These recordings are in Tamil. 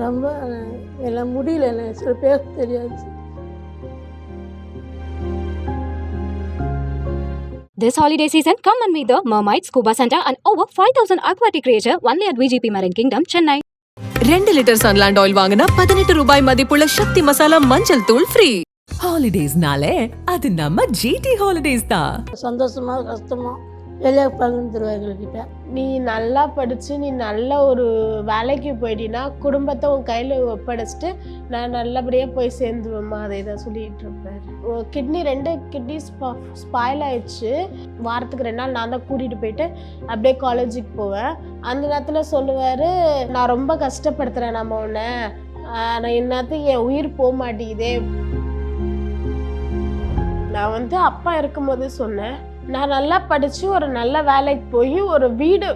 ரொம்ப எல்லாம் முடியல, எனக்கு சில பேச தெரியாது. This holiday season, come and meet the Mermaid Scuba Center and over 5,000 aquatic creature only at VGP Marine Kingdom, Chennai. 2 litre Sunland oil வாங்கினா 18 ரூபாய் மதிப்புள்ள சக்தி மசாலா மஞ்சள் தூள் ஃப்ரீ. ஹாலிடேஸ்னாலே அது நம்ம ஜிடி ஹாலிடேஸ் தான். சந்தோஷமா கஷ்டமோ வெளியே பகிர்ந்துருவேன் எங்ககிட்ட. நீ நல்லா படித்து நீ நல்ல ஒரு வேலைக்கு போயிட்டீன்னா குடும்பத்தை உன் கையில் ஒப்படைச்சிட்டு நான் நல்லபடியாக போய் சேர்ந்துருவேம்மா, அதை தான் சொல்லிகிட்டு இருப்பார். கிட்னி 2 கிட்னி ஸ்பாயில் ஆயிடுச்சு. வாரத்துக்கு 2 நாள் நான் தான் கூட்டிகிட்டு போயிட்டு அப்படியே காலேஜுக்கு போவேன். அந்த நேரத்தில் சொல்லுவார், நான் ரொம்ப கஷ்டப்படுத்துகிறேன் நம்ம உன்னை, நான் என்னத்துக்கு என் உயிர் போக மாட்டேங்குதே. நான் வந்து அப்பா இருக்கும்போது சொன்னேன், நான் நல்லா படித்து ஒரு நல்ல வேலைக்கு போய் ஒரு வீடு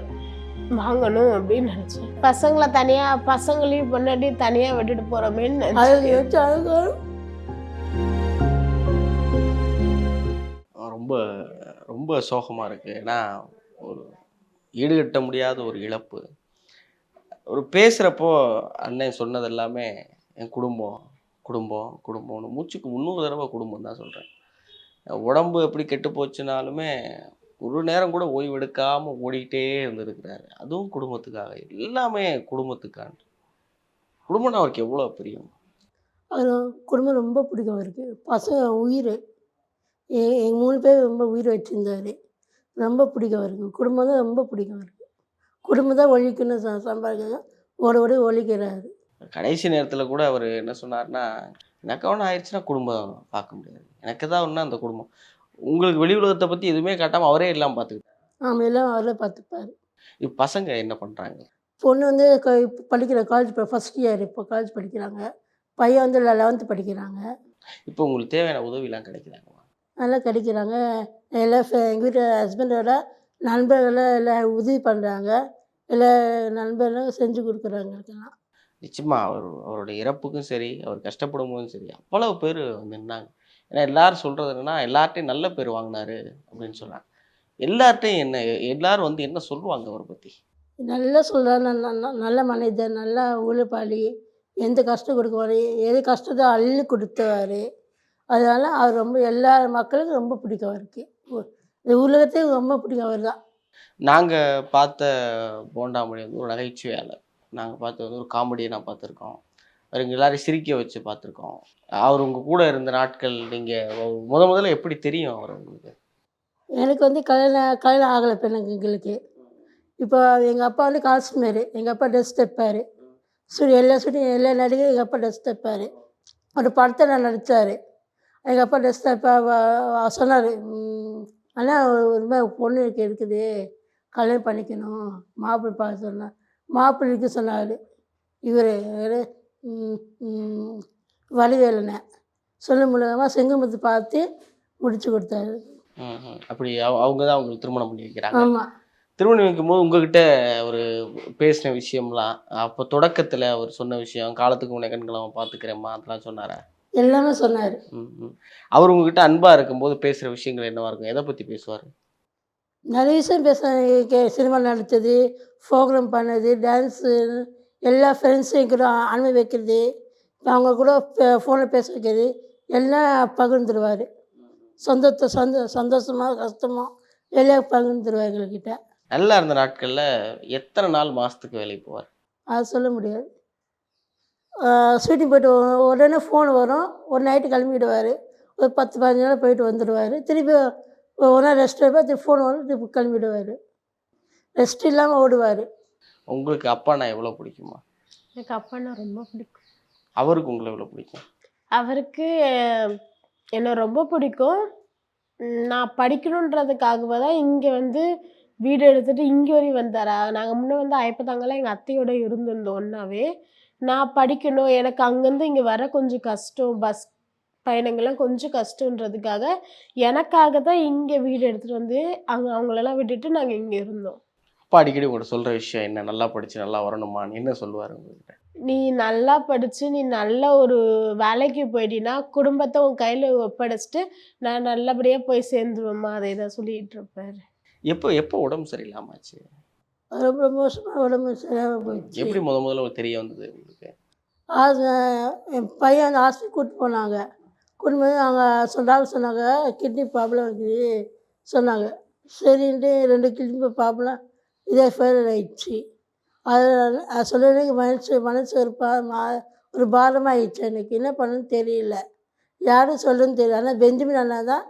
வாங்கணும் அப்படின்னு நினச்சேன். பசங்களை தனியாக பசங்களையும் பொண்ணாடி தனியாக விட்டுட்டு போகிறோமேன்னு ரொம்ப ரொம்ப சோகமாக இருக்குது. ஏன்னா ஒரு ஈடுகட்ட முடியாத ஒரு இழப்பு. ஒரு பேசுகிறப்போ அண்ணன் சொன்னது எல்லாமே என் குடும்பம் குடும்பம் குடும்பம்னு மூச்சுக்கு 300 தடவை குடும்பம் தான் சொல்கிறேன். உடம்பு எப்படி கெட்டு போச்சுனாலுமே ஒரு நேரம் கூட ஓய்வு எடுக்காமல் ஓடிக்கிட்டே இருந்திருக்கிறாரு. அதுவும் குடும்பத்துக்காக, எல்லாமே குடும்பத்துக்கான. குடும்பம்னா அவருக்கு எவ்வளோ பிரியம். அது குடும்பம் ரொம்ப பிடிக்கும் அவருக்கு. பசங்க உயிர், எங்கள் 3 பேர் ரொம்ப உயிர் வச்சுருந்தார். ரொம்ப பிடிக்கும் அவருக்கு. குடும்பம் தான் ரொம்ப பிடிக்கும் அவருக்கு. குடும்பம் தான் ஒழிக்கணும், சம்பாதிக்கணும், ஓடி ஒழிக்கிறாரு. கடைசி நேரத்தில் கூட அவர் என்ன சொன்னார்னா, எனக்கு ஒன்று ஆயிடுச்சுன்னா குடும்பம் பார்க்க முடியாது, எனக்கு தான் ஒன்றா அந்த குடும்பம். உங்களுக்கு வெளி உலகத்தை பற்றி எதுவுமே காட்டாமல் அவரே எல்லாம் பார்த்துக்கிட்டார். ஆமாம், எல்லாம் அவரே பார்த்துப்பார். இப்போ பசங்க என்ன பண்ணுறாங்க? பொண்ணு வந்து படிக்கிற காலேஜ் ஃபஸ்ட் இயர் இப்போ காலேஜ் படிக்கிறாங்க. பையன் வந்து 11th படிக்கிறாங்க. இப்போ உங்களுக்கு தேவையான உதவிலாம் கிடைக்கிறாங்களா? நல்லா கிடைக்கிறாங்க. எல்லாம் எங்கள் வீட்டு ஹஸ்பண்டோட நண்பர்களெலாம் எல்லாம் உதவி பண்ணுறாங்க. எல்லா நண்பர்களும் செஞ்சு கொடுக்குறாங்க எல்லாம். நிச்சயமாக அவருடைய இறப்புக்கும் சரி, அவர் கஷ்டப்படும் போதும் சரி, அவ்வளவு பேர் வந்து நின்னாங்க. ஏன்னா எல்லாரும் சொல்கிறது என்னென்னா, எல்லார்ட்டையும் நல்ல பேர் வாங்கினாரு அப்படின்னு சொல்கிறாங்க. எல்லார்ட்டையும் எல்லாரும் வந்து என்ன சொல்லுவாங்க அவரை பற்றி? நல்லா சொல்கிறார், நல்ல மனிதர், நல்லா உழைப்பாளி, எந்த கஷ்டம் கொடுக்குவார், எது கஷ்டத்தை அள்ளி கொடுத்தவார். அதனால் அவர் ரொம்ப எல்லா மக்களுக்கும் ரொம்ப பிடிக்கும் அவருக்கு. இந்த உலகத்தையும் ரொம்ப பிடிக்கும் அவர் தான். நாங்கள் பார்த்த போண்டாமணி வந்து ஒரு நகைச்சுவையாளர். நாங்கள் பார்த்தது வந்து ஒரு காமெடியை நான் பார்த்துருக்கோம். அவர் எல்லாரையும் சிரிக்க வச்சு பார்த்துருக்கோம். அவர் உங்கள் கூட இருந்த நாட்கள் நீங்கள் முதல்ல எப்படி தெரியும் அவர் உங்களுக்கு? எனக்கு வந்து கல்யாணம் ஆகலை எங்களுக்கு. இப்போ எங்கள் அப்பா வந்து காஸ்டியூமரு, எங்கள் அப்பா ட்ரெஸ் தைப்பார். எல்லா நடிகையும் எங்கள் அப்பா ட்ரெஸ் தைப்பார். ஒரு படத்தை நான் நடித்தார். எங்கள் அப்பா ட்ரெஸ் சொன்னார், ஆனால் ஒரு மாதிரி பொண்ணு இருக்குது, கல்யாணம் பண்ணிக்கணும், மாப்பிள்ளை பார்க்க சொன்னார். மாப்பிள்ளைக்கு சொன்னார் இவர் வடிவேலனை. சொல்ல முடியாமல் செங்கமுத்து பார்த்து முடிச்சு கொடுத்தாரு. அப்படி அவங்க தான் அவங்களுக்கு திருமணம் பண்ணி வைக்கிறாங்க. ஆமாம். திருமணம் வைக்கும்போது உங்ககிட்ட ஒரு பேசின விஷயம்லாம், அப்போ தொடக்கத்தில் அவர் சொன்ன விஷயம், காலத்துக்கு உன்னை கண்களாம பார்த்துக்கிறேம்மா, அதெல்லாம் சொன்னாரா? எல்லாமே சொன்னார். அவர் உங்ககிட்ட அன்பாக இருக்கும்போது பேசுகிற விஷயங்கள் என்னவா இருக்கும்? எதை பற்றி பேசுவார்? நிறைய விஷயம் சினிமா நடித்தது, ப்ரோக்ராம் பண்ணது, டான்ஸு, எல்லா ஃப்ரெண்ட்ஸையும் கூட அனுப்பி வைக்கிறது, அவங்க கூட ஃபோனில் பேச வைக்கிறது, எல்லாம் பகிர்ந்துருவார். சந்தோஷமாக கஷ்டமோ எல்லாம் பகிர்ந்துருவார் எங்கள்கிட்ட. நல்லா இருந்த நாட்களில் எத்தனை நாள் மாதத்துக்கு வேலைக்கு போவார்? அது சொல்ல முடியாது. ஷூட்டிங் போய்ட்டு உடனே ஃபோன் வரும், ஒரு நைட்டு கிளம்பிடுவார். ஒரு 10-15 நாள் போயிட்டு வந்துடுவார். திருப்பி ஒரு நாள் ரெஸ்ட் எடுப்பார், திருப்பி ஃபோன் வரும், திருப்பி கிளம்பிடுவார். ரெஸ்ட் இல்லாமல் ஓடுவார். உங்களுக்கு அப்பாண்ணா எவ்வளோ பிடிக்குமா? எனக்கு அப்பாண்ணா ரொம்ப பிடிக்கும். அவருக்கு உங்களை எவ்வளோ பிடிக்கும்? அவருக்கு என்னை ரொம்ப பிடிக்கும். நான் படிக்கணுன்றதுக்காகவே தான் இங்கே வந்து வீடு எடுத்துகிட்டு இங்கே வரையும் வந்தாரா. நாங்கள் முன்னே வந்து ஐப்பத்தாங்கலாம் எங்கள் அத்தையோட இருந்திருந்தோம் ஒன்றாவே. நான் படிக்கணும், எனக்கு அங்கேருந்து இங்கே வர கொஞ்சம் கஷ்டம், பஸ் பயணங்கள்லாம் கொஞ்சம் கஷ்டன்றதுக்காக எனக்காக தான் இங்கே வீடு எடுத்துகிட்டு வந்து அவங்களெல்லாம் விட்டுட்டு நாங்கள் இங்கே இருந்தோம். அப்பா அடிக்கடி உங்கள்கிட்ட சொல்கிற விஷயம் என்ன? நல்லா படித்து நல்லா வரணுமான்னு என்ன சொல்லுவார் உங்கள்கிட்ட? நீ நல்லா படித்து நீ நல்ல ஒரு வேலைக்கு போயிட்டீன்னா குடும்பத்தை உன் கையில் ஒப்படைச்சிட்டு நான் நல்லபடியாக போய் சேர்ந்துருவேம்மா, அதை தான் சொல்லிகிட்டு இருப்பார். எப்போ உடம்பு சரியில்லாமாச்சு? ரொம்ப மோசமாக உடம்பு சரியாமல் போயிடுச்சு. எப்படி முதல்ல தெரிய வந்தது உங்களுக்கு? என் பையன் அந்த ஹாஸ்பிட்டல் கூப்பிட்டு போனாங்க. கூட்டின்னு போய் அவங்க சொன்னாங்க கிட்னி ப்ராப்ளம் இருக்குது சொன்னாங்க. சரின்ட்டு 2 கிட்னி ப்ராப்ளம் இதே ஃபெயிலியர் ஆயிடுச்சு. அது சொல்லவே மனசு ஒரு பாரமாகிடுச்சு எனக்கு. என்ன பண்ணணும்னு தெரியல, யாரும் சொல்லுன்னு தெரியல. ஆனால் பெஞ்சமின் அண்ணா தான்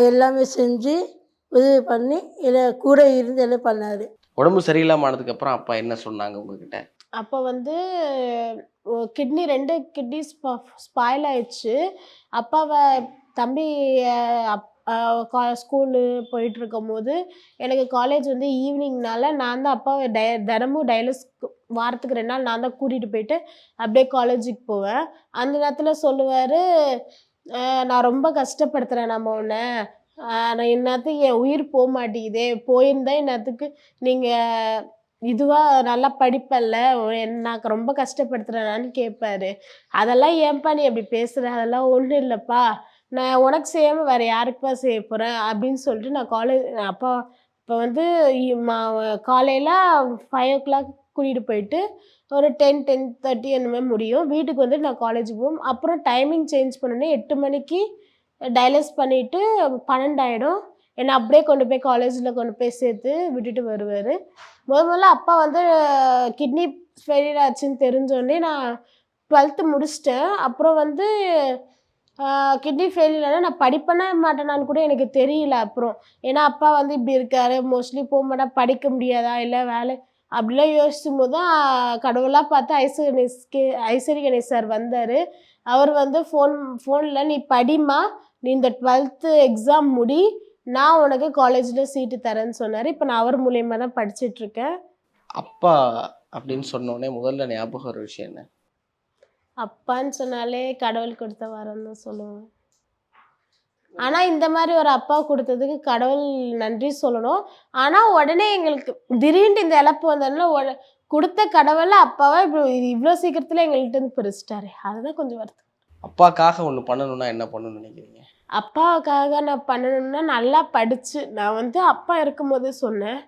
எல்லாமே செஞ்சு உதவி பண்ணி கூட இருந்து எல்லாம் பண்ணார். உடம்பு சரியில்லாம ஆனதுக்கப்புறம் அப்பா என்ன சொன்னாங்க உங்ககிட்ட? அப்போ வந்து கிட்னி 2 கிட்னி ஸ்பாயில் ஆயிடுச்சு. அப்பாவை தம்பி ஸ்கூலு போயிட்டுருக்கும்போது எனக்கு காலேஜ் வந்து ஈவினிங்னால நான் தான் அப்பாவை தினமும் வாரத்துக்கு 2 நாள் நான் தான் கூட்டிகிட்டு போயிட்டு அப்படியே காலேஜுக்கு போவேன். அந்த நேரத்தில் சொல்லுவார், நான் ரொம்ப கஷ்டப்படுத்துகிறேன் நம்ம உன்னை, நான் என்னத்துக்கு என் உயிர் போக மாட்டேங்குதே, போயிருந்தா என்னத்துக்கு நீங்கள் இதுவாக நல்லா படிப்பல்ல, நான் ரொம்ப கஷ்டப்படுத்துகிறேனான்னு கேட்பாரு. அதெல்லாம் ஏன்பா நீ அப்படி பேசுகிற, அதெல்லாம் ஒன்றும் இல்லைப்பா, நான் உனக்கு செய்யாமல் வேறு யாருக்குப்பா செய்ய போகிறேன் அப்படின்னு சொல்லிட்டு நான் அப்பா இப்போ வந்து காலையில் 5 o'clock கூட்டிகிட்டு போயிட்டு ஒரு 10:30 அந்த மாதிரி முடியும். வீட்டுக்கு வந்து நான் காலேஜுக்கு போவோம். அப்புறம் டைமிங் சேஞ்ச் பண்ணோன்னே 8 மணிக்கு டயலிஸ் பண்ணிவிட்டு 12 ஆகிடும். என்னை அப்படியே கொண்டு போய் காலேஜில் கொண்டு போய் சேர்த்து விட்டுட்டு வருவார். முதல்ல அப்பா வந்து கிட்னி ஃபெயிலியர் ஆச்சுன்னு தெரிஞ்சோடனே நான் 12th முடிச்சிட்டேன். அப்புறம் வந்து கிட்னி ஃபெயிலியர் ஆனால் நான் படிப்பேனா மாட்டேனான்னு கூட எனக்கு தெரியல அப்புறம். ஏன்னா அப்பா வந்து இப்படி இருக்கார், மோஸ்ட்லி போக மாட்டா, படிக்க முடியாதா இல்லை வேலை அப்படிலாம் யோசிக்கும் போது தான் கடவுளாக பார்த்து ஐஸ்வரி கணேஷ் சார் வந்தார். அவர் வந்து ஃபோனில் நீ படிம்மா, நீ இந்த 12th எக்ஸாம் முடி, நான் உனக்கு காலேஜில் சீட்டு தரேன்னு சொன்னார். இப்போ நான் அவர் மூலியமாக தான் படிச்சிட்ருக்கேன். அப்பா அப்படின்னு சொன்னோடனே முதல்ல ஞாபகம் ஒரு விஷயம் என்ன? அப்பான்னு சொன்னாலே கடவுள் கொடுத்த வரம் தான் சொல்லுவேன். ஆனால் இந்த மாதிரி ஒரு அப்பா கொடுத்ததுக்கு கடவுள் நன்றி சொல்லணும். ஆனால் உடனே எங்களுக்கு திடீர்னு இந்த இழப்பு வந்ததுனால கொடுத்த கடவுளை அப்பாவை இவ்வளோ சீக்கிரத்தில் எங்கள்கிட்ட இருந்து பிரிச்சிட்டாரு. அதுதான் கொஞ்சம் வருத்தம். அப்பாக்காக ஒன்று பண்ணணும்னா என்ன பண்ணணும்னு நினைக்கிறீங்க? அப்பாவுக்காக நான் பண்ணணும்னா நல்லா படித்து, நான் வந்து அப்பா இருக்கும்போது சொன்னேன்,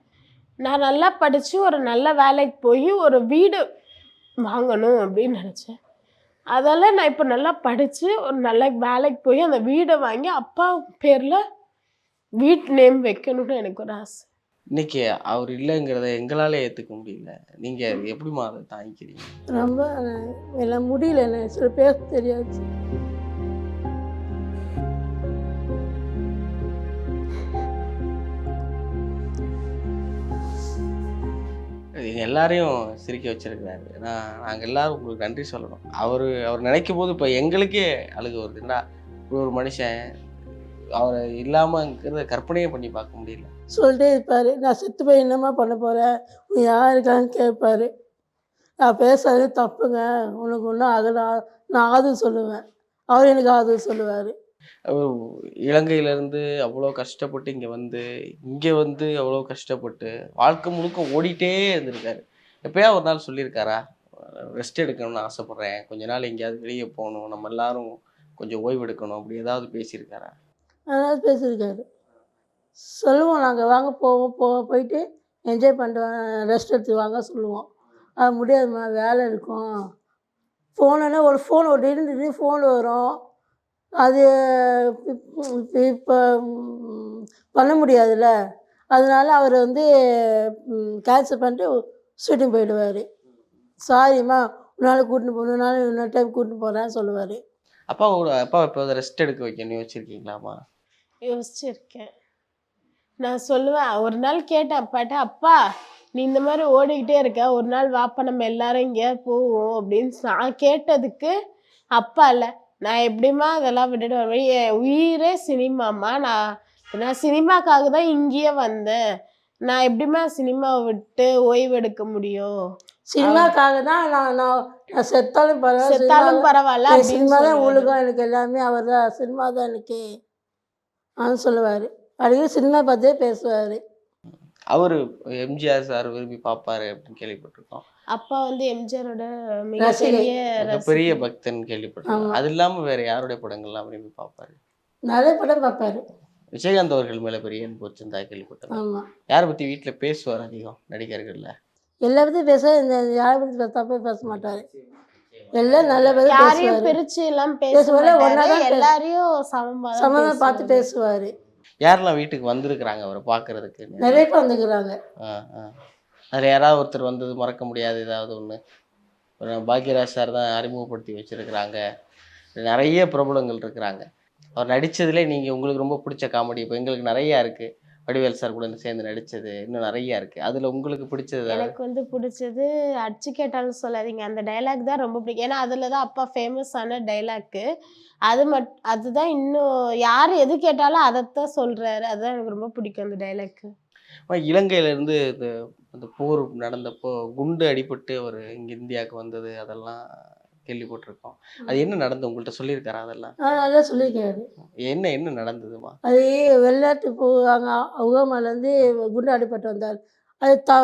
நான் நல்லா படித்து ஒரு நல்ல வேலைக்கு போய் ஒரு வீடு வாங்கணும் அப்படின்னு நினச்சேன். அதெல்லாம் நான் இப்போ நல்லா படித்து ஒரு நல்ல வேலைக்கு போய் அந்த வீடை வாங்கி அப்பா பேரில் வீட்டு நேம் வைக்கணும்னு எனக்கு ஒரு ஆசை. இன்னைக்கு அவர் இல்லைங்கிறத எங்களால் ஏற்றுக்க முடியல. நீங்கள் எப்படிமா அதை தாங்கிக்கிறீங்க? ரொம்ப எல்லாம் முடியல, எனக்கு சில பேர் தெரியாது. எல்லாரையும் சிரிக்க வச்சிருக்கிறாரு. ஏன்னா நாங்கள் எல்லாரும் உங்களுக்கு நன்றி சொல்லணும். அவர் நினைக்கும் போது இப்போ எங்களுக்கே அழுக வருது. என்னடா ஒரு மனுஷன் அவரை இல்லாமங்கிறத கற்பனையே பண்ணி பார்க்க முடியல. சொல்லிட்டே இருப்பார், நான் செத்து போய் என்னம்மா பண்ண போகிறேன், நீ யார் இருக்கான்னு கேட்பாரு. நான் பேசுறது தப்புங்க, உனக்கு ஒன்றும் ஆகலாம், நான் ஆறுதல் சொல்லுவேன், அவர் எனக்கு ஆறுதல் சொல்லுவார். அவர் இலங்கையிலேருந்து அவ்வளோ கஷ்டப்பட்டு இங்கே வந்து அவ்வளோ கஷ்டப்பட்டு வாழ்க்கை முழுக்க ஓடிட்டே இருந்திருக்காரு. எப்போயா ஒரு நாள் சொல்லியிருக்காரா, ரெஸ்ட் எடுக்கணும்னு ஆசைப்பட்றேன், கொஞ்ச நாள் எங்கேயாவது வெளியே போகணும், நம்ம எல்லாரும் கொஞ்சம் ஓய்வு எடுக்கணும், அப்படி ஏதாவது பேசியிருக்காரா? அதனால் பேசியிருக்காரு. சொல்லுவோம், நாங்கள் வாங்க போயிட்டு என்ஜாய் பண்ணிட்டு ரெஸ்ட் எடுத்து வாங்க சொல்லுவோம். அது முடியாதும்மா, வேலை இருக்கும், ஃபோனுன்னா ஒரு ஃபோன் ஒரு இருந்தது, ஃபோன் வரும், அது இப்போ பண்ண முடியாதுல்ல, அதனால அவர் வந்து கேன்சல் பண்ணிட்டு ஷூட்டிங் போயிடுவார். சாரிம்மா, உன்னால் கூட்டின்னு போகணும், இன்னொரு டைம் கூட்டின்னு போகிறேன்னு சொல்லுவார். அப்பா இப்போ ரெஸ்ட் எடுக்க வைக்கணும்னு யோசிச்சிருக்கீங்களாம்மா? யோசிச்சிருக்கேன். நான் சொல்லுவேன், ஒரு நாள் கேட்டேன் அப்பாட்ட, அப்பா நீ இந்த மாதிரி ஓடிக்கிட்டே இருக்க, ஒரு நாள் வாப்பா நம்ம எல்லாரும் எங்கேயாவது போவோம் அப்படின்னு நான் கேட்டதுக்கு அப்பா இல்லை, நான் எப்படிம்மா அதெல்லாம் விட்டுட்டு வருவேன், என் உயிரே சினிமாம்மா, நான் சினிமாக்காக தான் இங்கேயே வந்தேன், நான் எப்படிம்மா சினிமாவை விட்டு ஓய்வு எடுக்க முடியும், சினிமாக்காக தான் நான் செத்தாலும் பரவாயில்ல, சினிமா தான் உலகம் எனக்கு, எல்லாமே அவர் தான், சினிமா தான் எனக்கு சொல்லுவார். அடிக்கடி சினிமா பார்த்தே பேசுவார். அவர் எம்ஜிஆர் சார் விரும்பி பார்ப்பாரு அப்படின்னு கேள்விப்பட்டிருக்கோம். அப்பா வந்து எம்ஜிஆரோட மிகப்பெரிய பக்தன் கேள்விப்பட்டிருக்கோம். அது இல்லாமல் வேற யாருடைய படங்கள்லாம் விரும்பி பார்ப்பாரு? நிறைய படம் பார்ப்பாரு. விஜயகாந்த் அவர்கள் மேலே பெரிய அன்பு வச்சிருந்தா கேள்விப்பட்டேன். ஆமாம். யாரை பற்றி வீட்டில் பேசுவார் அதிகம் நடிகர்களில்? எல்லா பற்றியும் பேச, இந்த யாரை பற்றி தப்பாக பேச மாட்டார். எல்லாம் நல்லபடியாக யாரையும் பேசுவார். பிரிச்சு எல்லாம் பேச பேசுவாரு, மாட்டாரு. ஒண்ணாதான் எல்லாரையும் சமமா தான் சம்மந்தம் பார்த்து பேசுவாரு. பேசுவார். யாரெல்லாம் வீட்டுக்கு வந்திருக்கிறாங்க அவரை பார்க்கறதுக்கு? நிறைய பேர் வந்துக்கிறாங்க. அதில் யாராவது ஒருத்தர் வந்தது மறக்க முடியாது ஏதாவது ஒன்று? பாக்யராஜ் சார் தான் அறிமுகப்படுத்தி வச்சுருக்கிறாங்க. நிறைய பிரபலங்கள் இருக்கிறாங்க. அவர் நடித்ததுலே நீங்கள் உங்களுக்கு ரொம்ப பிடிச்ச காமெடி இப்போ எங்களுக்கு நிறையா இருக்குது. வடிவேல் சார் கூட சேர்ந்து நடித்தது இன்னும் நிறையா இருக்குது. அதில் உங்களுக்கு பிடிச்சது? எனக்கு வந்து பிடிச்சது அடிச்சு கேட்டாலும் சொல்லாதீங்க, அந்த டைலாக் தான் ரொம்ப பிடிக்கும். ஏன்னா அதில் தான் அப்பா ஃபேமஸான டைலாக்கு. அதுதான் இன்னும் யார் எது கேட்டாலும் அதைத்தான் சொல்கிறாரு. அதுதான் எனக்கு ரொம்ப பிடிக்கும் அந்த டைலாக்கு. இலங்கையிலேருந்து இந்த அந்த போர் நடந்தப்போ குண்டு அடிபட்டு அவர் இங்கே இந்தியாவுக்கு வந்தது அதெல்லாம் கேள்விப்பட்டிருக்கோம். அது என்ன நடந்தது உங்கள்கிட்ட சொல்லியிருக்காரா அதெல்லாம்? நல்லா சொல்லியிருக்காரு. என்ன என்ன நடந்ததுமா? அது வெளிநாட்டு அங்கே உகாமாலேருந்து குண்டு அடிபட்டு வந்தார். அது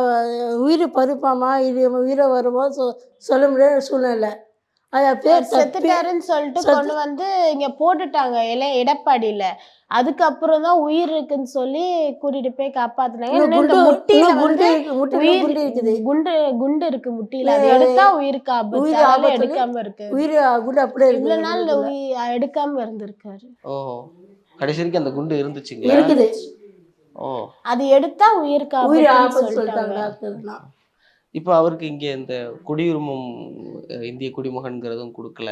உயிர் பறிப்பாமா இது உயிரை வருமோ சொல்ல முடியாத சூழ்நிலை. அது அப்படியே செத்துட்டாருன்னு சொல்லிட்டு கொண்டு வந்து இங்க போட்டுட்டாங்க எடப்பாடியில. அதுக்கப்புறம் தான் உயிர் இருக்குன்னு சொல்லி கூட்டிட்டு போய் காப்பாத்துனாங்க. குண்டு இருக்கு முட்டியில, அது எடுத்தா உயிருக்கு ஆபத்து. எடுக்காம இருக்கு உயிர் குண்டு அப்படியே இவ்வளவு நாள் எடுக்காம இருந்திருக்காரு. ஓ, கடைசி வரைக்கும் அந்த குண்டு இருந்துச்சுங்களா? இருக்குது. ஓ, அது எடுத்தா உயிருக்கு ஆபத்து சொல்லிட்டாங்க டாக்டர்லாம். இப்போ அவருக்கு இங்கே இந்த குடியுரிமம் இந்திய குடிமகன்கிறதும் கொடுக்கல,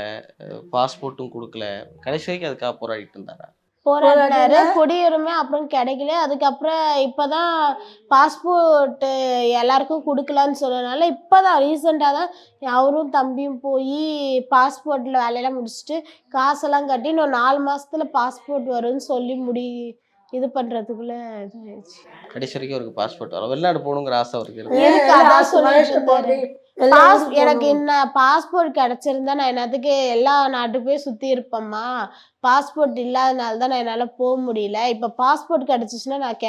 பாஸ்போர்ட்டும் கொடுக்கல. கடைசி வரைக்கும் அதுக்காக போராடிட்டு இருந்தாரா? போராடினாரு. குடியுரிமை அப்புறம் கிடைக்கல. அதுக்கப்புறம் இப்பதான் பாஸ்போர்ட் எல்லாருக்கும் கொடுக்கலான்னு சொன்னதுனால இப்பதான் ரீசெண்டாக தான் அவரும் தம்பியும் போய் பாஸ்போர்ட்ல வேலையெல்லாம் முடிச்சுட்டு காசெல்லாம் கட்டி இன்னும் 4 மாசத்துல பாஸ்போர்ட் வரும்னு சொல்லி இது பண்றதுக்குள்ள இதாயிடுச்சு. கடைசி வரைக்கும் அவருக்கு பாஸ்போர்ட் வரும். வெளிநாடு போகணுங்கிற ஆசை அவருக்கு இருக்கு. எனக்கு அதான் சொல்லிட்டு இருந்தாரு. எனக்கு என்ன பாஸ்போர்ட் கிடைச்சிருந்தா நான் என்னத்துக்கு எல்லா நாட்டுக்கு போய் சுத்தி இருப்பேம்மா. பாஸ்போர்ட் இல்லாதனால தான் நான் என்னால போக முடியல. இப்ப பாஸ்போர்ட் கிடைச்சிச்சுன்னா நான்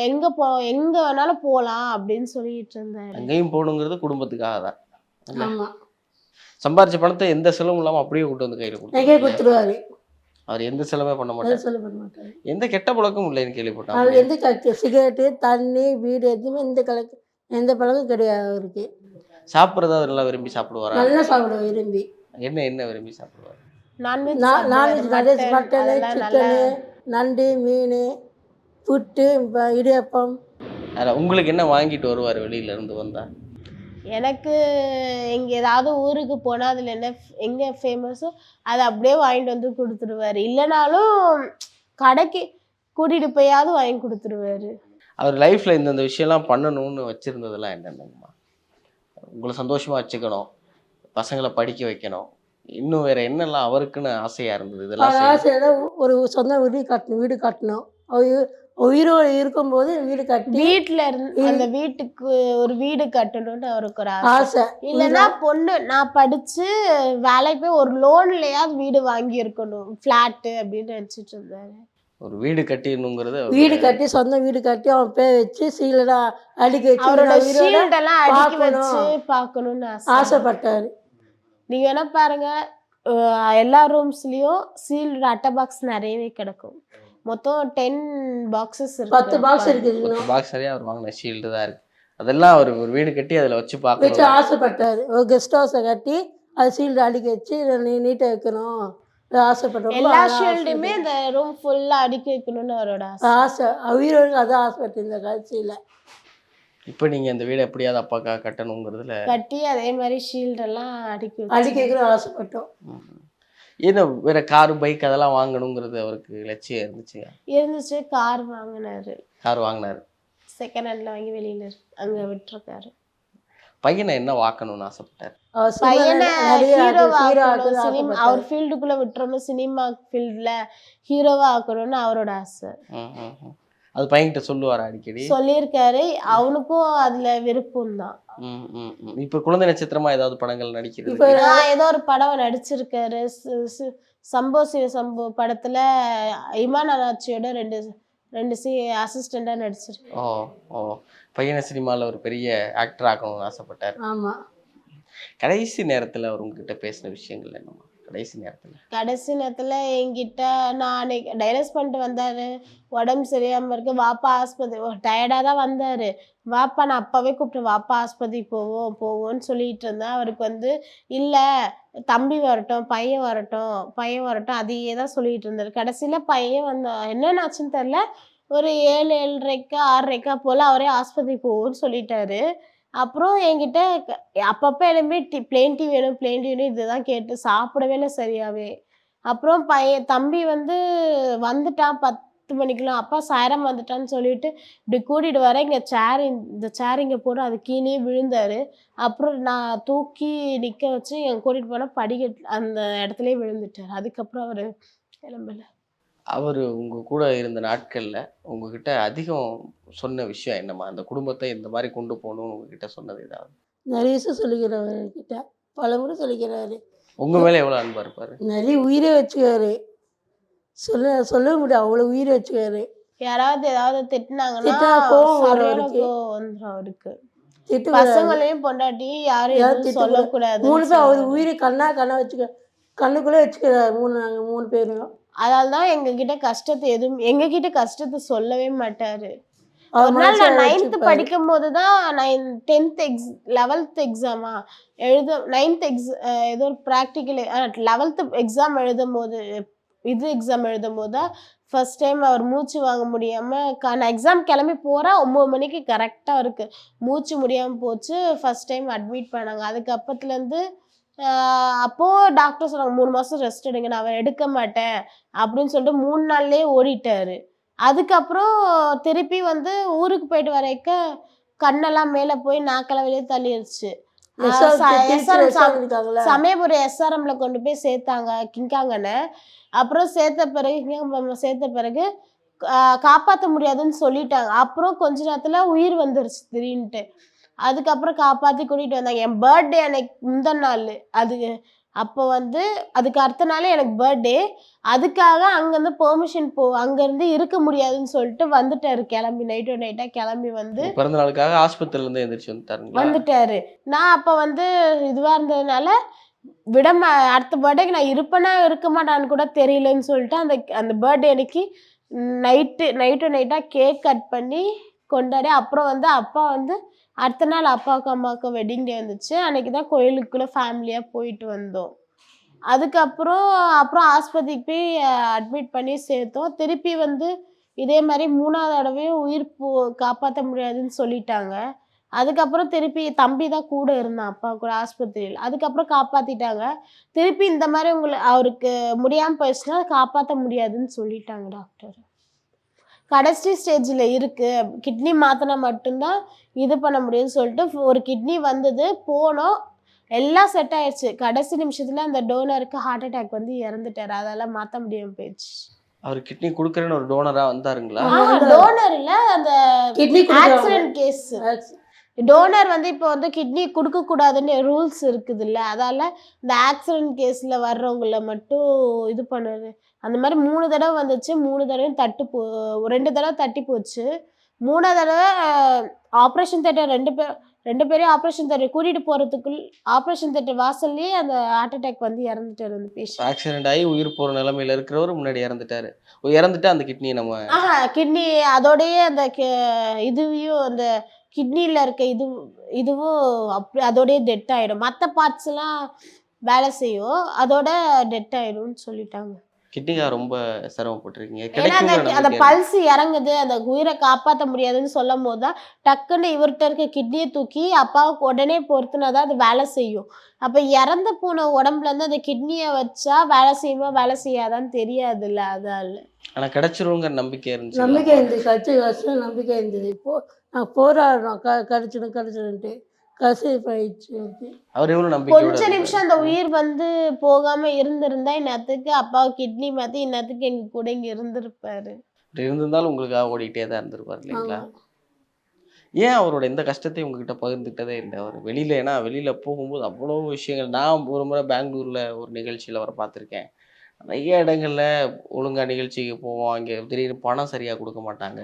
எங்க வேணாலும் போகலாம் அப்படின்னு சொல்லிட்டு இருந்தாரு. அங்கேயும் போகணுங்கிறது குடும்பத்துக்காக தான். ஆமா, சம்பாரிச்ச பணத்தை எந்த செலவும் இல்லாமல் அப்படியே கொண்டு வந்து கையில் எங்கே கொடுத்துருவாரு. அவர் எந்த செலவே பண்ண மாட்டார். சொல்ல பண்ண மாட்டாரு. எந்த கெட்ட பழக்கமும் இல்லைன்னு கேள்விப்பட்டாங்க. அவர் எந்த சிகரெட்டு தண்ணி வீடு எதுவுமே எந்த பழக்கம் கிடையாது அவருக்கு. சாப்பிட்றதா அவர் நல்லா விரும்பி சாப்பிடுவாரா? நல்லா சாப்பிடுவோம் விரும்பி. என்ன விரும்பி சாப்பிடுவார்? நான்வெஜ் மட்டனு சிக்கனு நண்டு மீன் புட்டு இடியப்பம். அதில் உங்களுக்கு என்ன வாங்கிட்டு வருவார் வெளியில இருந்து வந்தா? எனக்கு எங்க ஏதாவது ஊருக்கு போனா அதுல எங்க ஃபேமஸோ அதை அப்படியே வாங்கிட்டு வந்து கொடுத்துருவாரு. இல்லைனாலும் கடைக்கு கூட்டிட்டு போயாவது வாங்கி கொடுத்துருவாரு. அவர் லைஃப்ல இந்த விஷயம்லாம் பண்ணணும்னு வச்சிருந்ததெல்லாம் என்னென்னங்கம்மா? உங்களை சந்தோஷமா வச்சுக்கணும், பசங்களை படிக்க வைக்கணும், இன்னும் வேற என்னெல்லாம் அவருக்குன்னு ஆசையா இருந்தது? இதெல்லாம் ஆசையோட ஒரு சொந்த வீடு கட்டணும். உயிரோடு இருக்கும்போது வீடு கட்டி வீட்டுல இருந்து அந்த வீட்டுக்கு ஒரு வீடு கட்டணும்னு அவருக்கு ஒரு ஆசை. இல்லைன்னா பொண்ணு நான் படிச்சு வேலைக்கு போய் ஒரு லோன்லயாவது வீடு வாங்கி இருக்கணும், பிளாட்டு அப்படின்னு நினைச்சிட்டு இருந்தாரு. ஒரு வீடு கட்டிடணுங்கிறது, வீடு கட்டி சொந்த வீடு கட்டி அவன் பேர் வச்சு சீலடா அடிக்க வச்சு அவரோட ஷீல்டெல்லாம் அடுக்கி வச்சு பார்க்கணும்னு ஆசைப்பட்டாரு. நீங்க என்ன பாருங்க, எல்லா ரூம்ஸ்லயும் சீல்டு அட்டை பாக்ஸ் நிறையவே கிடக்கும். மொத்தம் 10 பாக்ஸஸ் இருக்கு. 10 பாக்ஸ் இருக்குது. பாக்ஸ் சரியா அவர் வாங்கின ஷீல்டு தான் இருக்கு. அதெல்லாம் அவர் ஒரு வீடு கட்டி அதில் வச்சு பார்க்க ஆசைப்பட்டாரு. ஒரு கெஸ்ட் ஹவுஸை கட்டி அது சீல்டு அடிக்க வச்சு நீட்டாக வைக்கணும் ஆசைப்பட்டோம். எல்லா ஷீல்டுமே இந்த ரூம் ஃபுல்லா அடுக்கி வைக்கணும்னு அவரோட ஆசை. உயிரோடு அதான் ஆசைப்பட்டு இந்த காட்சியில். இப்போ நீங்கள் அந்த வீடை எப்படியாவது அப்பாக்கா கட்டணுங்கிறதுல கட்டி அதே மாதிரி ஷீல்டெல்லாம் அடுக்கி வைக்கணும்னு ஆசைப்பட்டோம். ஏன்னா வேற காரு பைக் அதெல்லாம் வாங்கணுங்கிறது அவருக்கு லட்சியம் இருந்துச்சு. கார் வாங்கினாரு. செகண்ட் ஹேண்ட்ல வாங்கி வெளியில அங்க விட்டுருக்காரு. பையனை என்ன வாக்கணும்னு ஆசைப்பட்டார்? பையனை அவர் ஃபீல்டுக்குள்ள விட்டுறோம், சினிமா ஃபீல்ட்ல ஹீரோவா ஆக்கணும்னு அவரோட ஆசை. அது பையன்கிட்ட சொல்லுவாரா? அடிக்கடி சொல்லியிருக்காரு. அவனுக்கும் அதுல விருப்பம் தான். இப்ப குழந்தை நட்சத்திரமா ஏதாவது படங்கள் நடிக்கிறது? ஏதோ ஒரு படம் நடிச்சிருக்காரு. சம்போ சிவசம்போ படத்துல இமான் அனாச்சியோட ரெண்டு அசிஸ்டண்டா நடிச்சிருக்கு. பையனை சினிமாவில் ஒரு பெரிய ஆக்டர் ஆக்கணும்னு ஆசைப்பட்டார். ஆமா. கடைசி நேரத்தில் அவர் உங்ககிட்ட பேசின விஷயங்கள் என்னமா? கடைசி நேரத்தில்? கடைசி நேரத்தில் என்கிட்ட நான் அன்னைக்கு டைவர்ஸ் பண்ணிட்டு வந்தார், உடம்பு சரியாமல் இருக்கு, வாப்பா ஆஸ்பத்திரி டயர்டாக தான் வந்தார். வாப்பா நான் அப்போவே கூப்பிட்டேன், வாப்பா ஆஸ்பத்திரிக்கு போவோம் போவோன்னு சொல்லிட்டு இருந்தேன். அவருக்கு வந்து இல்லை தம்பி வரட்டும் பையன் வரட்டும் பையன் வரட்டும் அதையே தான் சொல்லிட்டு இருந்தார். கடைசியில் பையன் என்னென்ன ஆச்சுன்னு தெரில, ஒரு 7 7:30 6:30 போல் அவரே ஆஸ்பத்திரி போவோன்னு சொல்லிட்டாரு. அப்புறம் என்கிட்ட அப்பப்போ எழும்பி பிளேன் டீ வேணும் பிளேன் டீ வேணும் இதுதான் கேட்டு சாப்பிடவே இல்லை சரியாவே. அப்புறம் தம்பி வந்து வந்துட்டான் 10 மணிக்கெலாம். அப்பா சாயரம் வந்துட்டான்னு சொல்லிட்டு இப்படி கூட்டிகிட்டு வரேன், இங்கே இந்த சேர் இங்கே போட்டு அது கீழே விழுந்தார். அப்புறம் நான் தூக்கி நிற்க வச்சு கூட்டிகிட்டு போனால் படிக்கட்டு அந்த இடத்துலயே விழுந்துட்டார். அதுக்கப்புறம் அவர் கிளம்பல. அவர் உங்கள் கூட இருந்த நாட்களில் உங்ககிட்ட அதிகம் சொன்ன விஷயம் என்னம்மா? அந்த குடும்பத்தை இந்த மாதிரி கொண்டு போகணும்னு உங்ககிட்ட சொன்னது ஏதாவது? நிறைய விஷயம் சொல்லிக்கிறார் என்கிட்ட, பல முறை சொல்லிக்கிறாரு. உங்கள் மேலே எவ்வளோ அன்பாக இருப்பார்? நிறைய உயிரே வச்சுக்காரு, சொல்ல முடியாது அவ்வளோ உயிரை வச்சுக்காரு. யாராவது ஏதாவது திட்டினாங்கன்னா திட்டினா கோவம் வரும் சரியான அவருக்கு. கோவம் வந்துடும் அவருக்கு. திட்டு பசங்களையும் பொண்டாட்டி யாரும் எதுவும் சொல்லக்கூடாது. 3 பேர் அவர் உயிரை கண்ணா வச்சுக்க கண்ணுக்குள்ளே வச்சுக்கிறார். நாங்கள் 3 பேரும். அதனால தான் எங்ககிட்ட கஷ்டத்தை சொல்லவே மாட்டாரு. அவர் ஒரு நாள் நான் மனசுல 9th வச்சுப்பாரு. படிக்கும் போது தான் 11th எக்ஸாமா எழுத 9th ஏதோ ஒரு ப்ராக்டிக்கல் 11th எக்ஸாம் எழுதும் போது எக்ஸாம் எழுதும் போது தான் ஃபர்ஸ்ட் டைம் அவர் மூச்சு வாங்க முடியாமல் நான் எக்ஸாம் கிளம்பி போகிறேன் 9 மணிக்கு கரெக்டாக அவருக்கு மூச்சு முடியாமல் போச்சு. ஃபர்ஸ்ட் டைம் அட்மிட் பண்ணாங்க. அதுக்கப்புறத்துலேருந்து அப்போது டாக்டர் சொன்னாங்க 3 மாதம் ரெஸ்ட் எடுங்க, நான் அவர் எடுக்க மாட்டேன் அப்படின்னு சொல்லிட்டு 3 நாள்லேயே ஓடிட்டாரு. அதுக்கப்புறம் திருப்பி வந்து ஊருக்கு போயிட்டு வரைக்க கண்ணெல்லாம் மேலே போய் நாக்கெல்லாம் வெளியே தள்ளிடுச்சு. சமயபுரம் SRMல கொண்டு போய் சேர்த்தாங்க கிங்காங்கன்னு. அப்புறம் சேர்த்த பிறகு காப்பாற்ற முடியாதுன்னு சொல்லிட்டாங்க. அப்புறம் கொஞ்ச நேரத்தில் உயிர் வந்துருச்சு திடீர்னுட்டு. அதுக்கப்புறம் காப்பாற்றி கூட்டிகிட்டு வந்தாங்க. என் பர்த்டே அன்னைக்கு முந்தின நாள் அப்போ வந்து அதுக்கு அடுத்த நாளே எனக்கு பர்த்டே. அதுக்காக அங்கேருந்து பெர்மிஷன் அங்கேருந்து இருக்க முடியாதுன்னு சொல்லிட்டு வந்துட்டாரு கிளம்பி. நைட்டாக கிளம்பி வந்து பிறந்த நாளுக்காக ஆஸ்பத்திரியிலேருந்து எழுந்திரிச்சு வந்துட்டாரு. நான் அப்போ வந்து இதுவாக இருந்ததுனால அடுத்த பர்த்டேக்கு நான் இருப்பேனா இருக்க மாட்டான்னு கூட தெரியலன்னு சொல்லிட்டு அந்த பர்த்டே அன்னைக்கு நைட்டாக கேக் கட் பண்ணி கொண்டாடி அப்புறம் வந்து அப்பா வந்து அடுத்த நாள் அப்பாவுக்கு அம்மாவுக்கு வெட்டிங் டே வந்துச்சு. அன்றைக்கி தான் கோயிலுக்குள்ளே ஃபேமிலியாக போயிட்டு வந்தோம். அப்புறம் ஆஸ்பத்திரிக்கு போய் அட்மிட் பண்ணி சேர்த்தோம். திருப்பி வந்து இதே மாதிரி 3ஆவது தடவையும் உயிர் காப்பாற்ற முடியாதுன்னு சொல்லிட்டாங்க. அதுக்கப்புறம் திருப்பி தம்பி தான் கூட இருந்தான் அப்பா கூட ஆஸ்பத்திரியில். அதுக்கப்புறம் காப்பாற்றிட்டாங்க. திருப்பி இந்த மாதிரி அவருக்கு முடியாமல் போயிடுச்சுன்னா காப்பாற்ற முடியாதுன்னு சொல்லிட்டாங்க டாக்டர். கடைசி ஸ்டேஜில் இருக்குது, கிட்னி மாற்றினா மட்டும்தான் இது பண்ண முடியும்னு சொல்லிட்டு ஒரு கிட்னி வந்தது, போனோம், எல்லாம் செட் ஆயிடுச்சு. கடைசி நிமிஷத்தில் அந்த டோனருக்கு ஹார்ட் அட்டாக் வந்து இறந்துட்டார். அதெல்லாம் மாற்ற முடியாமல் போயிடுச்சு. அவர் கிட்னி கொடுக்குறேன்னு ஒரு டோனராக வந்தாருங்களா? டோனர் இல்லை, அந்த கிட்னி ஆக்சிடென்ட் கேஸ். டோனர் வந்து இப்போ வந்து கிட்னி கொடுக்கக்கூடாதுன்னு ரூல்ஸ் இருக்குது இல்லை, அதால் இந்த ஆக்சிடென்ட் கேஸில் வர்றவங்கள மட்டும் இது பண்ணுறது. அந்த மாதிரி 3 தடவை வந்துச்சு. 3 தடவையும் 2 தடவை தட்டி போச்சு. 3ஆவது தடவை ஆப்ரேஷன் தேட்டர் 2 பேரையும் ஆப்ரேஷன் தேட்டர் கூட்டிகிட்டு போகிறதுக்குள் ஆப்ரேஷன் தேட்டர் வாசல்லையே அந்த ஹார்ட் அட்டாக் வந்து இறந்துட்டார் அந்த பேஷண்ட். ஆக்சிடென்ட் ஆகி உயிர் போகிற நிலைமையில் இருக்கிறவர் முன்னாடி இறந்துட்டாரு. இறந்துட்டு அந்த கிட்னியை நம்ம கிட்னி அதோடையே அந்த இதுவையும் அந்த கிட்னியில் இருக்க இதுவும் அப்படி அதோடய டெட் ஆகிடும். மற்ற பார்ட்ஸ்லாம் வேலை செய்யும், அதோட டெட் ஆகிடும்னு சொல்லிட்டாங்க. கிட்னிக்காக ரொம்ப சிரமப்பட்டிருக்கீங்க. ஏன்னா அந்த பல்ஸ் இறங்குது, அந்த உயிரை காப்பாற்ற முடியாதுன்னு சொல்லும் போது தான் டக்குன்னு இவர்கிட்ட இருக்க கிட்னியை தூக்கி அப்பாவுக்கு உடனே பொறுத்துனா தான் அது வேலை செய்யும். அப்போ இறந்து போன உடம்புலேருந்து அந்த கிட்னியை வச்சா வேலை செய்யுமா வேலை செய்யாதான்னு தெரியாதுல்ல, அதால். ஆனால் கிடச்சிருங்கிற நம்பிக்கை இருந்துச்சு. நம்பிக்கை இருந்தது, கட்சி நம்பிக்கை இருந்தது. இப்போது நான் போராடுறோம் கிடச்சிடுன்ட்டு கடைசி போயிடுச்சு. அவர் எவ்வளோ நம்பிக்கை. கொஞ்ச நிமிஷம் அந்த உயிர் வந்து போகாம இருந்திருந்தா இன்னத்துக்கு அப்பாவை கிட்னி மாற்றி இன்னத்துக்கு எங்க கூட இங்கே இருந்திருப்பாரு. இருந்திருந்தாலும் உங்களுக்காக ஓடிக்கிட்டே தான் இருந்திருப்பார் இல்லைங்களா? ஏன் அவரோட எந்த கஷ்டத்தையும் உங்ககிட்ட பகிர்ந்துக்கிட்டதே இல்லை அவர் வெளியில்? ஏன்னா வெளியில் போகும்போது அவ்வளோ விஷயங்கள். நான் ஒரு முறை பெங்களூரில் ஒரு நிகழ்ச்சியில் அவரை பார்த்துருக்கேன். நிறைய இடங்களில் ஒழுங்காக நிகழ்ச்சிக்கு போவோம், அங்கே திடீர்னு பணம் சரியாக கொடுக்க மாட்டாங்க,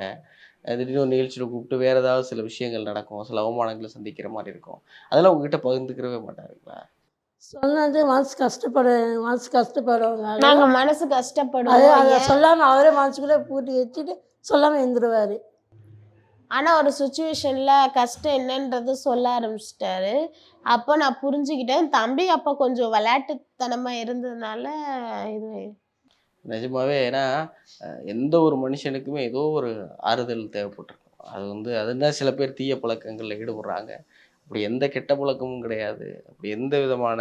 திடீர்னு ஒரு நிகழ்ச்சியில் கூப்பிட்டு வேறு ஏதாவது சில விஷயங்கள் நடக்கும், சில அவமானங்களை சந்திக்கிற மாதிரி இருக்கும். அதெல்லாம் உங்ககிட்ட பகிர்ந்துக்கிறவே மாட்டாருங்களா? சொன்னது மனசு கஷ்டப்படுவாங்க. நாங்க மனசு அதை கஷ்டப்படுவோம். அதை சொல்லாமல் அவரே மனசுக்குள்ளே பூட்டி வச்சுட்டு சொல்லாமல் இருந்துருவார். ஆனா ஒரு சுச்சுவேஷன்ல கஷ்டம் என்னன்றது சொல்ல ஆரம்பிச்சிட்டாரு. அப்போ நான் புரிஞ்சுக்கிட்டேன். தம்பி அப்போ கொஞ்சம் விளையாட்டுத்தனமா இருந்ததுனால இது நிஜமாவே ஏன்னா எந்த ஒரு மனுஷனுக்குமே ஏதோ ஒரு ஆறுதல் தேவைப்பட்டிருக்கும். அது வந்து அதுதான் சில பேர் தீய பழக்கங்களில் ஈடுபடுறாங்க. அப்படி எந்த கெட்ட பழக்கமும் கிடையாது. அப்படி எந்த விதமான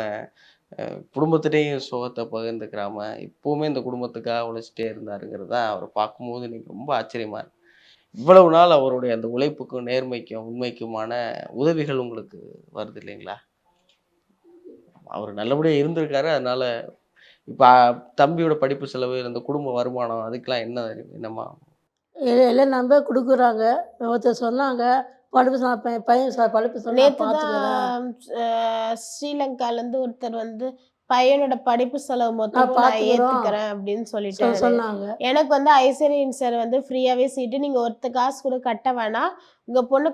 குடும்பத்திலேயும் சுகத்தை பகிர்ந்துக்கிறாம இப்போவுமே இந்த குடும்பத்துக்காக உழைச்சிட்டே இருந்தாருங்கிறது தான் அவரை பார்க்கும்போது எனக்கு ரொம்ப ஆச்சரியமா இருக்கு. இவ்வளவு நாள் அவருடைய அந்த உழைப்புக்கும் நேர்மைக்கும் உண்மைக்குமான உதவிகள் உங்களுக்கு வருது இல்லைங்களா? அவர் நல்லபடியாக இருந்திருக்காரு. அதனால இப்போ தம்பியோட படிப்பு செலவு இந்த குடும்ப வருமானம் அதுக்கெல்லாம் என்னம்மா? எல்லாம் நம்ப கொடுக்குறாங்க. ஒருத்தர் சொன்னாங்க பையன் படிப்பு சொன்னா நேத்து பார்த்துக்கிறேன். தான் ஸ்ரீலங்காலேருந்து ஒருத்தர் வந்து பையனோட படிப்பு செலவு மொத்தமும் நான் பார்த்துக்கிறோம் ஏத்துக்கிறேன் அப்படின்னு சொல்லிட்டாரு. சொன்னாங்க. எனக்கு வந்து ஐஸ்வர்யன் சார் வந்து ஃப்ரீயாவே சீட்டு, நீங்க ஒருத்த காசு கூட கட்ட வேணாம், உங்க பொண்ணு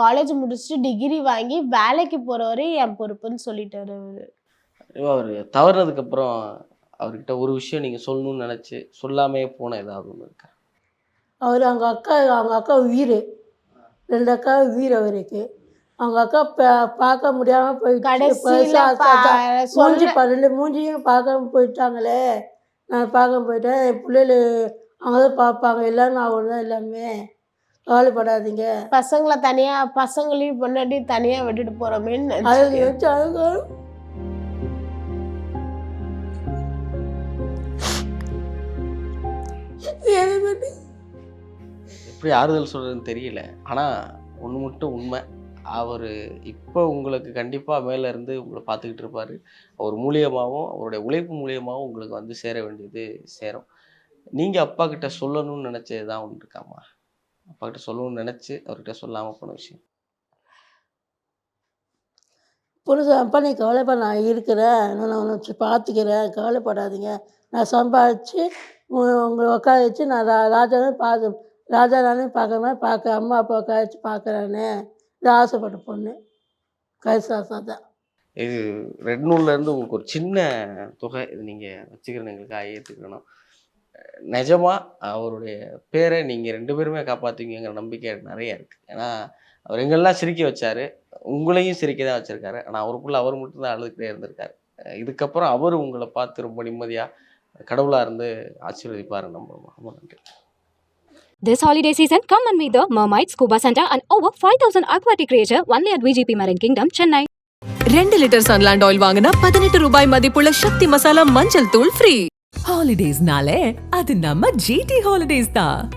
காலேஜ் முடிச்சுட்டு டிகிரி வாங்கி வேலைக்கு போறவரே என் பொறுப்புன்னு சொல்லிட்டாரு அவரு. அவர் தவறுனதுக்கப்புறம் அவர்கிட்ட ஒரு விஷயம் நீங்கள் சொல்லணும்னு நினச்சி சொல்லாமே போன ஏதாவது ஒன்று இருக்கா? அவங்க அக்கா உயிர், 2 அக்கா உயிர் அவருக்கு. அவங்க அக்கா பார்க்க முடியாமல் போயிட்டு கடைசியில மூஞ்சியும் பார்க்காம போயிட்டாங்களே. நான் பார்க்க போயிட்டேன். என் பிள்ளைகள் அவங்க தான் பார்ப்பாங்க. எல்லாரும் நான் ஒன்று தான் எல்லாமே. கவலைப்படாதீங்க. பசங்களையும் பொண்ணாட்டி தனியா விட்டுட்டு போறோமேன்னு அது நினைச்சிருக்கேன். வச்சு அவங்க எப்படி ஆறுதல் சொல்கிறதுன்னு தெரியல. ஆனால் ஒன்று மட்டும் உண்மை, அவர் இப்போ உங்களுக்கு கண்டிப்பாக மேலே இருந்து உங்களை பார்த்துக்கிட்டு இருப்பார். அவர் மூலியமாகவும் அவருடைய உழைப்பு மூலியமாகவும் உங்களுக்கு வந்து சேர வேண்டியது சேரும். நீங்கள் அப்பா கிட்ட சொல்லணும்னு நினச்சது தான் ஒன்று இருக்காமா? அப்பா கிட்ட சொல்லணும்னு நினச்சி அவர்கிட்ட சொல்லாமல் போன விஷயம்? அப்பா நீ கவலைப்பட, நான் இருக்கிறேன், நான் உன்னை வச்சு பார்த்துக்கிறேன், கவலைப்படாதீங்க. நான் சம்பாதிச்சு உங்களை உட்கார வச்சு நான் ராஜா நானே பார்க்குறேன், அம்மா அப்பா உட்கார வச்சு பார்க்குறேன்னு இது ஆசைப்பட்ட பொண்ணு. கைசாசா தான். இது ரெட் நூல்லேருந்து உங்களுக்கு ஒரு சின்ன தொகை இது நீங்கள் வச்சுக்கிறேன், எங்களுக்காக ஏற்றுக்கணும். நிஜமாக அவருடைய பேரை நீங்கள் 2 பேருமே காப்பாற்றுவீங்கிற நம்பிக்கை எனக்கு நிறைய இருக்குது. ஏன்னா அவர் எங்கெல்லாம் சிரிக்க வச்சார், உங்களையும் சிரிக்க தான் வச்சுருக்காரு. ஆனால் அவருக்குள்ளே அவர் மட்டும்தான் அழுதுகிட்டே இருந்திருக்காரு. இதுக்கப்புறம் அவர் உங்களை பார்த்து ரொம்ப நிம்மதியாக கடவுளாக இருந்து ஆசீர்வதிப்பார். ரொம்ப நன்றி. This holiday season, come and meet the Mermaid Scuba Center and over 5,000 aquatic creature only at VGP Marine Kingdom, Chennai. 2 litre Sunland oil வாங்கினா 18 ரூபாய் மதிப்புள்ள சக்தி மசாலா மஞ்சள் தூள் ஃப்ரீ. ஹாலிடேஸ்னாலே அது நம்ம GT ஹாலிடேஸ் தான்.